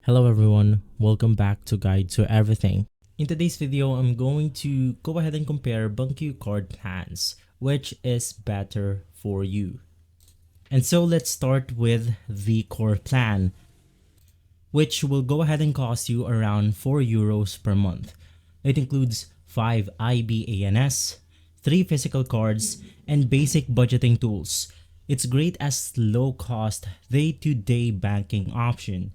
Hello everyone, welcome back to Guide to Everything. In today's video, I'm going to go ahead and compare Bunq Card Plans, which is better for you. And so let's start with the core plan, which will go ahead and cost you around €4 per month. It includes 5 IBANs, 3 physical cards, and basic budgeting tools. It's great as low-cost day-to-day banking option.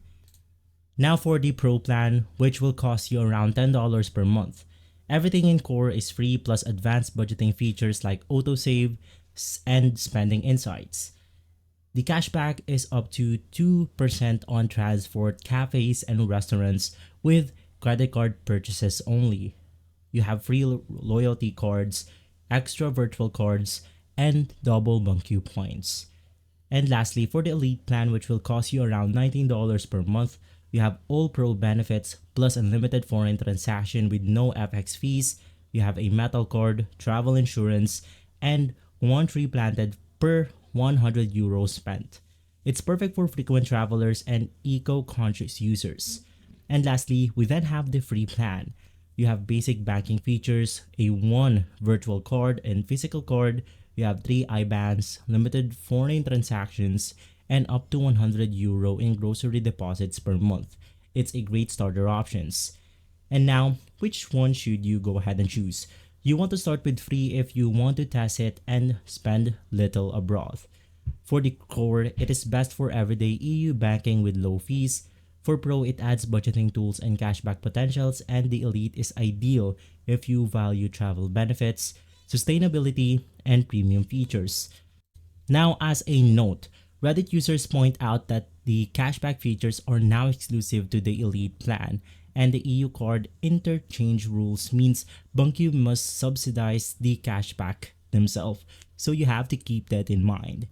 Now for the Pro plan, which will cost you around $10 per month. Everything in core is free plus advanced budgeting features like autosave and spending insights. The cashback is up to 2% on transport, cafes, and restaurants with credit card purchases only. You have free loyalty cards, extra virtual cards, and double Bunq points. And lastly, for the Elite plan, which will cost you around $19 per month, you have all pro benefits plus unlimited foreign transaction with no FX fees. You have a metal card, travel insurance, and 1 tree planted per €100 spent. It's perfect for frequent travelers and eco-conscious users. And lastly, we then have the free plan. You have basic banking features, a 1 virtual card and physical card. You have 3 IBANs, limited foreign transactions, and up to €100 in grocery deposits per month. It's a great starter options. And now, which one should you go ahead and choose? You want to start with free if you want to test it and spend little abroad. For the core, it is best for everyday EU banking with low fees. For Pro, it adds budgeting tools and cashback potentials, and the Elite is ideal if you value travel benefits, sustainability, and premium features. Now, as a note, Reddit users point out that the cashback features are now exclusive to the Elite plan, and the EU card interchange rules means Bunq must subsidize the cashback themselves, so you have to keep that in mind.